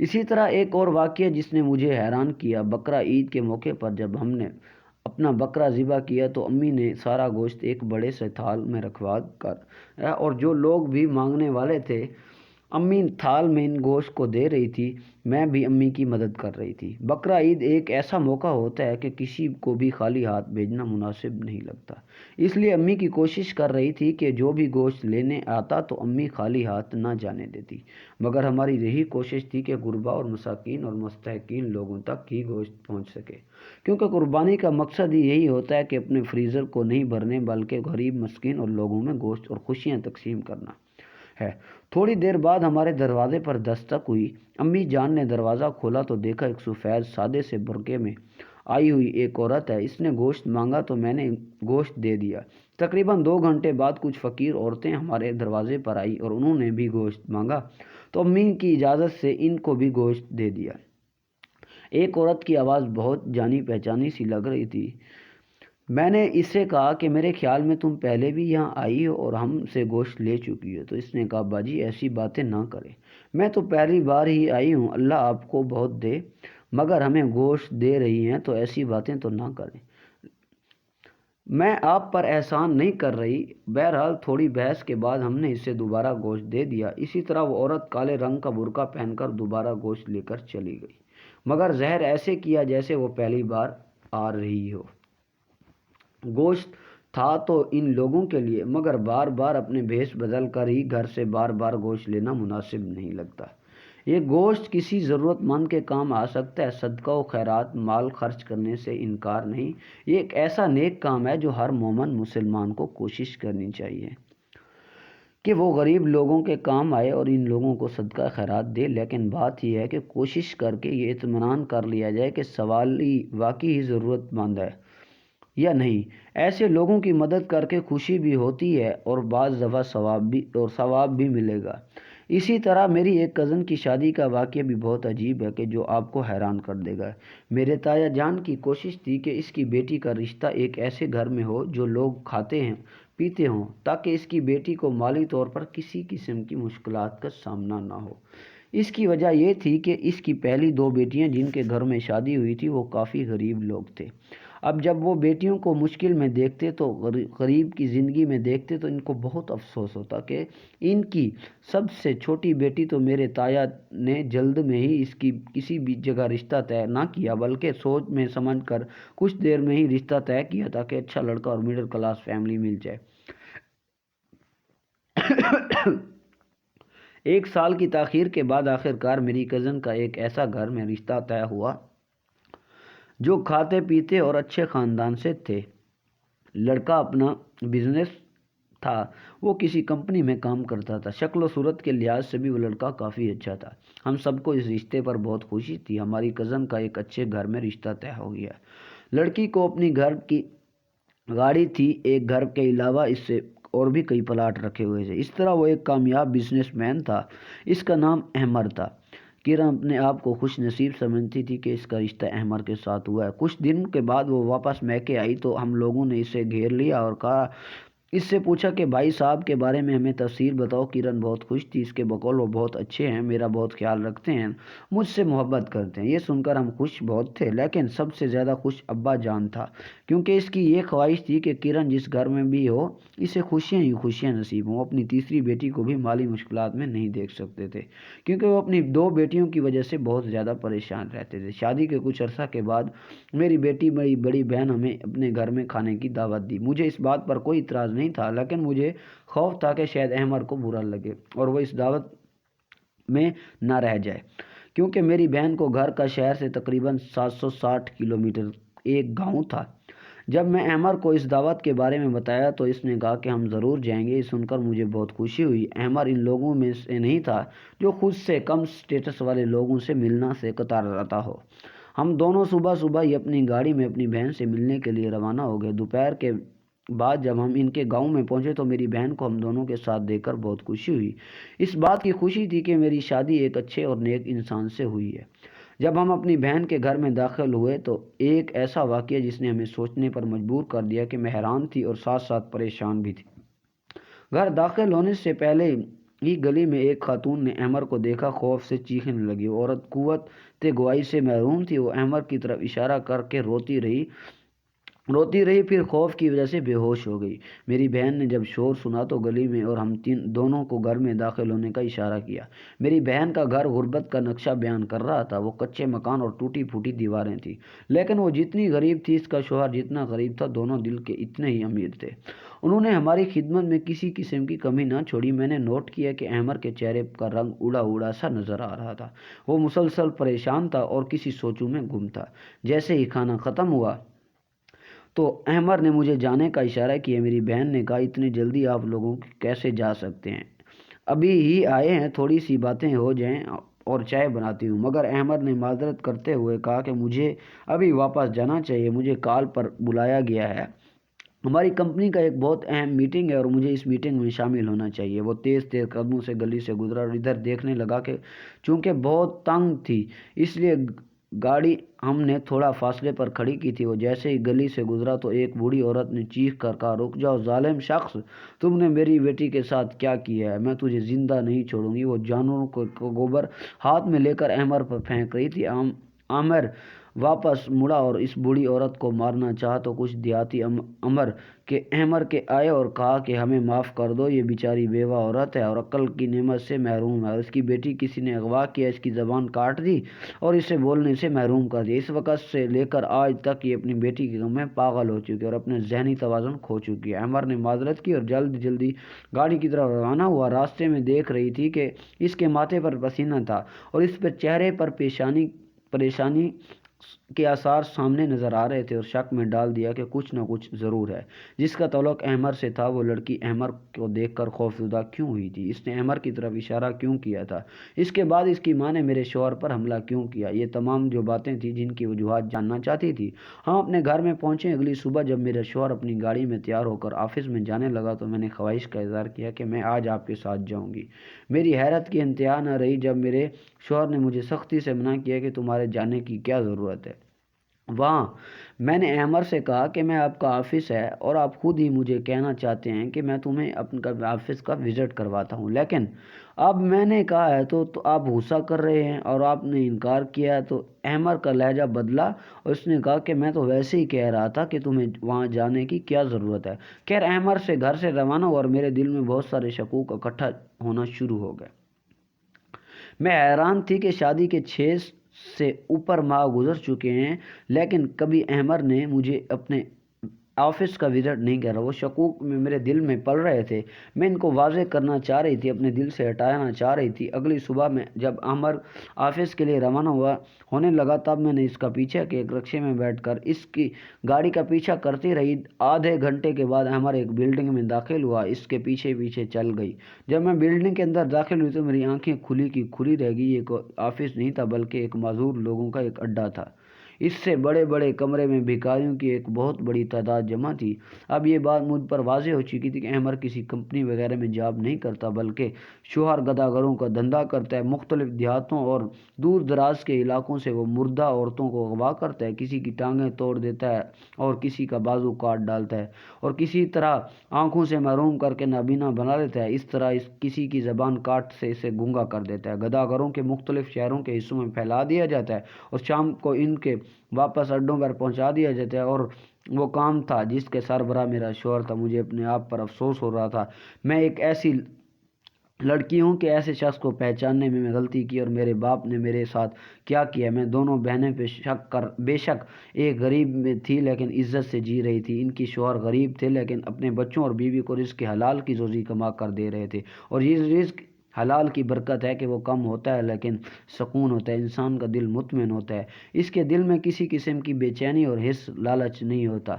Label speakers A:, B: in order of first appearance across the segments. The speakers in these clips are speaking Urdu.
A: اسی طرح ایک اور واقعہ جس نے مجھے حیران کیا، بقرہ عید کے موقع پر جب ہم نے اپنا بکرا ذبح کیا تو امی نے سارا گوشت ایک بڑے سے تھال میں رکھوا کر اور جو لوگ بھی مانگنے والے تھے امی تھال میں ان گوشت کو دے رہی تھی، میں بھی امی کی مدد کر رہی تھی۔ بقرہ عید ایک ایسا موقع ہوتا ہے کہ کسی کو بھی خالی ہاتھ بھیجنا مناسب نہیں لگتا، اس لیے امی کی کوشش کر رہی تھی کہ جو بھی گوشت لینے آتا تو امی خالی ہاتھ نہ جانے دیتی، مگر ہماری یہی کوشش تھی کہ غربا اور مساکین اور مستحقین لوگوں تک ہی گوشت پہنچ سکے، کیونکہ قربانی کا مقصد ہی یہی ہوتا ہے کہ اپنے فریزر کو نہیں بھرنے بلکہ غریب، مسکین اور لوگوں میں گوشت اور خوشیاں تقسیم کرنا ہے۔ تھوڑی دیر بعد ہمارے دروازے پر دستک ہوئی۔ امی جان نے دروازہ کھولا تو دیکھا ایک سفید سادے سے برقعے میں آئی ہوئی ایک عورت ہے۔ اس نے گوشت مانگا تو میں نے گوشت دے دیا۔ تقریباً 2 گھنٹے بعد کچھ فقیر عورتیں ہمارے دروازے پر آئی اور انہوں نے بھی گوشت مانگا تو امی کی اجازت سے ان کو بھی گوشت دے دیا۔ ایک عورت کی آواز بہت جانی پہچانی سی لگ رہی تھی۔ میں نے اس سے کہا کہ میرے خیال میں تم پہلے بھی یہاں آئی ہو اور ہم سے گوشت لے چکی ہو، تو اس نے کہا باجی ایسی باتیں نہ کریں، میں تو پہلی بار ہی آئی ہوں، اللہ آپ کو بہت دے، مگر ہمیں گوشت دے رہی ہیں تو ایسی باتیں تو نہ کریں، میں آپ پر احسان نہیں کر رہی۔ بہرحال تھوڑی بحث کے بعد ہم نے اسے دوبارہ گوشت دے دیا۔ اسی طرح وہ عورت کالے رنگ کا برقع پہن کر دوبارہ گوشت لے کر چلی گئی، مگر ظاہر ایسے کیا جیسے وہ پہلی بار آ رہی ہو۔ گوشت تھا تو ان لوگوں کے لیے، مگر بار بار اپنے بھیس بدل کر ہی گھر سے بار بار گوشت لینا مناسب نہیں لگتا۔ یہ گوشت کسی ضرورت مند کے کام آ سکتا ہے، صدقہ و خیرات مال خرچ کرنے سے انکار نہیں، یہ ایک ایسا نیک کام ہے جو ہر مومن مسلمان کو کوشش کرنی چاہیے کہ وہ غریب لوگوں کے کام آئے اور ان لوگوں کو صدقہ خیرات دے، لیکن بات یہ ہے کہ کوشش کر کے یہ اطمینان کر لیا جائے کہ سوالی واقعی ہی ضرورت مند ہے یا نہیں۔ ایسے لوگوں کی مدد کر کے خوشی بھی ہوتی ہے اور بعض دفعہ ثواب بھی ملے گا۔ اسی طرح میری ایک کزن کی شادی کا واقعہ بھی بہت عجیب ہے کہ جو آپ کو حیران کر دے گا۔ میرے تایا جان کی کوشش تھی کہ اس کی بیٹی کا رشتہ ایک ایسے گھر میں ہو جو لوگ کھاتے ہیں پیتے ہوں، تاکہ اس کی بیٹی کو مالی طور پر کسی قسم کی مشکلات کا سامنا نہ ہو۔ اس کی وجہ یہ تھی کہ اس کی پہلی 2 بیٹیاں جن کے گھر میں شادی ہوئی تھی وہ کافی غریب لوگ تھے۔ اب جب وہ بیٹیوں کو مشکل میں دیکھتے تو غریب کی زندگی میں دیکھتے تو ان کو بہت افسوس ہوتا کہ ان کی سب سے چھوٹی بیٹی تو میرے تایا نے جلد میں ہی اس کی کسی بھی جگہ رشتہ طے نہ کیا بلکہ سوچ میں سمجھ کر کچھ دیر میں ہی رشتہ طے کیا تاکہ اچھا لڑکا اور مڈل کلاس فیملی مل جائے۔ 1 سال کی تاخیر کے بعد آخرکار میری کزن کا ایک ایسا گھر میں رشتہ طے ہوا جو کھاتے پیتے اور اچھے خاندان سے تھے۔ لڑکا اپنا بزنس تھا، وہ کسی کمپنی میں کام کرتا تھا، شکل و صورت کے لحاظ سے بھی وہ لڑکا کافی اچھا تھا۔ ہم سب کو اس رشتے پر بہت خوشی تھی، ہماری کزن کا ایک اچھے گھر میں رشتہ طے ہو گیا۔ لڑکی کو اپنی گھر کی گاڑی تھی، ایک گھر کے علاوہ اس سے اور بھی کئی پلاٹ رکھے ہوئے تھے۔ اس طرح وہ ایک کامیاب بزنس مین تھا۔ اس کا نام احمر تھا۔ کرن اپنے آپ کو خوش نصیب سمجھتی تھی کہ اس کا رشتہ احمر کے ساتھ ہوا ہے۔ کچھ دن کے بعد وہ واپس میکے آئی تو ہم لوگوں نے اسے گھیر لیا اور کہا، اس سے پوچھا کہ بھائی صاحب کے بارے میں ہمیں تفصیل بتاؤ۔ کرن بہت خوش تھی، اس کے بقول وہ بہت اچھے ہیں، میرا بہت خیال رکھتے ہیں، مجھ سے محبت کرتے ہیں۔ یہ سن کر ہم خوش بہت تھے، لیکن سب سے زیادہ خوش ابا جان تھا، کیونکہ اس کی یہ خواہش تھی کہ کرن جس گھر میں بھی ہو اسے خوشیاں ہی خوشیاں نصیب ہوں۔ وہ اپنی تیسری بیٹی کو بھی مالی مشکلات میں نہیں دیکھ سکتے تھے، کیونکہ وہ اپنی 2 بیٹیوں کی وجہ سے بہت زیادہ پریشان رہتے تھے۔ شادی کے کچھ عرصہ کے بعد میری بیٹی بڑی بہن ہمیں اپنے گھر میں کھانے کی دعوت دی۔ مجھے اس بات پر کوئی اعتراض نہیں تھا، لیکن مجھے خوف تھا کہ شاید احمر کو برا لگے اور وہ اس دعوت میں نہ رہ جائے، کیونکہ میری بہن کو گھر کا شہر سے تقریباً 760 کلومیٹر ایک گاؤں تھا۔ جب میں احمر کو اس دعوت کے بارے میں بتایا تو اس نے کہا کہ ہم ضرور جائیں گے۔ یہ سن کر مجھے بہت خوشی ہوئی۔ احمر ان لوگوں میں سے نہیں تھا جو خود سے کم سٹیٹس والے لوگوں سے ملنا سے کتراتا ہو۔ ہم دونوں صبح ہی اپنی گاڑی میں اپنی بہن سے ملنے کے لیے روانہ ہو گئے۔ دوپہر کے بعد جب ہم ان کے گاؤں میں پہنچے تو میری بہن کو ہم دونوں کے ساتھ دیکھ کر بہت خوشی ہوئی۔ اس بات کی خوشی تھی کہ میری شادی ایک اچھے اور نیک انسان سے ہوئی ہے۔ جب ہم اپنی بہن کے گھر میں داخل ہوئے تو ایک ایسا واقعہ جس نے ہمیں سوچنے پر مجبور کر دیا کہ میں حیران تھی اور ساتھ ساتھ پریشان بھی تھی۔ گھر داخل ہونے سے پہلے ہی گلی میں ایک خاتون نے احمر کو دیکھا، خوف سے چیخنے لگی۔ وہ عورت قوت گواہی سے محروم تھی، وہ احمر کی طرف اشارہ کر کے روتی رہی، پھر خوف کی وجہ سے بے ہوش ہو گئی۔ میری بہن نے جب شور سنا تو گلی میں اور ہم دونوں کو گھر میں داخل ہونے کا اشارہ کیا۔ میری بہن کا گھر غربت کا نقشہ بیان کر رہا تھا۔ وہ کچے مکان اور ٹوٹی پھوٹی دیواریں تھیں، لیکن وہ جتنی غریب تھی، اس کا شوہر جتنا غریب تھا، دونوں دل کے اتنے ہی امیر تھے۔ انہوں نے ہماری خدمت میں کسی قسم کی کمی نہ چھوڑی۔ میں نے نوٹ کیا کہ احمر کے چہرے کا رنگ اڑا سا نظر آ رہا تھا۔ وہ مسلسل پریشان تھا اور کسی سوچوں میں گم تھا۔ جیسے ہی کھانا ختم ہوا تو احمر نے مجھے جانے کا اشارہ کیا۔ میری بہن نے کہا، اتنی جلدی آپ لوگوں کیسے جا سکتے ہیں؟ ابھی ہی آئے ہیں، تھوڑی سی باتیں ہو جائیں اور چائے بناتی ہوں۔ مگر احمر نے معذرت کرتے ہوئے کہا کہ مجھے ابھی واپس جانا چاہیے، مجھے کال پر بلایا گیا ہے۔ ہماری کمپنی کا ایک بہت اہم میٹنگ ہے اور مجھے اس میٹنگ میں شامل ہونا چاہیے۔ وہ تیز قدموں سے گلی سے گزرا اور ادھر دیکھنے لگا کہ چونکہ بہت تنگ تھی، اس لیے گاڑی ہم نے تھوڑا فاصلے پر کھڑی کی تھی۔ وہ جیسے ہی گلی سے گزرا تو ایک بوڑھی عورت نے چیخ کر کہا، رک جاؤ ظالم شخص، تم نے میری بیٹی کے ساتھ کیا کیا ہے؟ میں تجھے زندہ نہیں چھوڑوں گی۔ وہ جانوروں کو گوبر ہاتھ میں لے کر احمر پر پھینک رہی تھی۔ عامر واپس مڑا اور اس بوڑھی عورت کو مارنا چاہا تو کچھ دیہاتی احمر کے آئے اور کہا کہ ہمیں معاف کر دو، یہ بیچاری بیوہ عورت ہے اور عقل کی نعمت سے محروم ہے، اور اس کی بیٹی کسی نے اغوا کیا، اس کی زبان کاٹ دی اور اسے بولنے سے محروم کر دیا۔ اس وقت سے لے کر آج تک یہ اپنی بیٹی کے غم میں پاگل ہو چکی ہے اور اپنے ذہنی توازن کھو چکی ہے۔ احمر نے معذرت کی اور جلدی گاڑی کی طرف روانہ ہوا۔ راستے میں دیکھ رہی تھی کہ اس کے ماتھے پر پسینہ تھا اور اس پر چہرے پر پریشانی کے آثار سامنے نظر آ رہے تھے، اور شک میں ڈال دیا کہ کچھ نہ کچھ ضرور ہے۔ جس کا تعلق احمر سے تھا، وہ لڑکی احمر کو دیکھ کر خوفزدہ کیوں ہوئی تھی؟ اس نے احمر کی طرف اشارہ کیوں کیا تھا؟ اس کے بعد اس کی ماں نے میرے شوہر پر حملہ کیوں کیا؟ یہ تمام جو باتیں تھیں جن کی وجوہات جاننا چاہتی تھی۔ ہم اپنے گھر میں پہنچے۔ اگلی صبح جب میرا شوہر اپنی گاڑی میں تیار ہو کر آفس میں جانے لگا تو میں نے خواہش کا اظہار کیا کہ میں آج آپ کے ساتھ جاؤں گی۔ میری حیرت کی انتہا نہ رہی جب میرے شوہر نے مجھے سختی سے منع کیا کہ تمہارے جانے کی کیا ضرورت ہے وہاں۔ میں نے احمر سے کہا کہ میں آپ کا آفس ہے اور آپ خود ہی مجھے کہنا چاہتے ہیں کہ میں تمہیں اپنے آفس کا وزٹ کرواتا ہوں، لیکن اب میں نے کہا ہے تو آپ غصہ کر رہے ہیں اور آپ نے انکار کیا ہے۔ تو احمر کا لہجہ بدلا اور اس نے کہا کہ میں تو ویسے ہی کہہ رہا تھا کہ تمہیں وہاں جانے کی کیا ضرورت ہے۔ خیر، احمر سے گھر سے روانہ ہوا اور میرے دل میں بہت سارے شکوک اکٹھا ہونا شروع ہو گئے۔ میں حیران تھی کہ شادی کے 6 سے اوپر ماہ گزر چکے ہیں، لیکن کبھی احمر نے مجھے اپنے آفس کا وزٹ نہیں کر رہا۔ وہ شکوک میرے دل میں پل رہے تھے، میں ان کو واضح کرنا چاہ رہی تھی، اپنے دل سے ہٹانا چاہ رہی تھی۔ اگلی صبح میں جب احمر آفس کے لیے روانہ ہونے لگا تب میں نے اس کا پیچھا کیا۔ ایک رکشے میں بیٹھ کر اس کی گاڑی کا پیچھا کرتی رہی۔ آدھے گھنٹے کے بعد احمر ایک بلڈنگ میں داخل ہوا، اس کے پیچھے چل گئی۔ جب میں بلڈنگ کے اندر داخل ہوئی تو میری آنکھیں کھلی کی کھلی رہ گئی۔ یہ کوئی آفس نہیں تھا بلکہ ایک معذور لوگوں کا ایک اڈا تھا۔ اس سے بڑے کمرے میں بھکاریوں کی ایک بہت بڑی تعداد جمع تھی۔ اب یہ بات مجھ پر واضح ہو چکی تھی کہ احمر کسی کمپنی وغیرہ میں جاب نہیں کرتا بلکہ شوہر گداگروں کا دھندا کرتا ہے۔ مختلف دیہاتوں اور دور دراز کے علاقوں سے وہ مردہ عورتوں کو اغوا کرتا ہے، کسی کی ٹانگیں توڑ دیتا ہے اور کسی کا بازو کاٹ ڈالتا ہے اور کسی طرح آنکھوں سے محروم کر کے نابینا بنا دیتا ہے۔ اس طرح کسی کی زبان کاٹ سے اسے گونگا کر دیتا ہے۔ گداگروں کے مختلف شہروں کے حصوں میں پھیلا دیا جاتا ہے اور شام کو ان کے واپس اڈوں پر پہنچا دیا جاتا ہے۔ اور وہ کام تھا جس کے سربراہ میرا شوہر تھا۔ مجھے اپنے آپ پر افسوس ہو رہا تھا، میں ایک ایسی لڑکی ہوں کہ ایسے شخص کو پہچاننے میں غلطی کی اور میرے باپ نے میرے ساتھ کیا کیا۔ میں دونوں بہنیں بے شک ایک غریب میں تھی لیکن عزت سے جی رہی تھی۔ ان کی شوہر غریب تھے لیکن اپنے بچوں اور بیوی کو رزق حلال کی روزی کما کر دے رہے تھے، اور یہ رزق حلال کی برکت ہے کہ وہ کم ہوتا ہے لیکن سکون ہوتا ہے، انسان کا دل مطمئن ہوتا ہے، اس کے دل میں کسی قسم کی بے چینی اور حرص لالچ نہیں ہوتا۔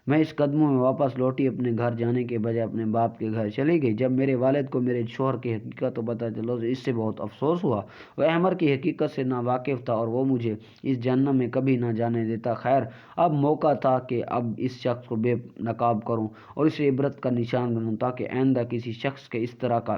A: میں اس قدموں میں واپس لوٹی، اپنے گھر جانے کے بجائے اپنے باپ کے گھر چلی گئی۔ جب میرے والد کو میرے شوہر کی حقیقت پتہ چلا تو اس سے بہت افسوس ہوا۔ وہ احمر کی حقیقت سے ناواقف تھا اور وہ مجھے اس جہنم میں کبھی نہ جانے دیتا۔ خیر، اب موقع تھا کہ اب اس شخص کو بے نقاب کروں اور اسے عبرت کا نشان بنوں تاکہ آئندہ کسی شخص کے اس طرح کا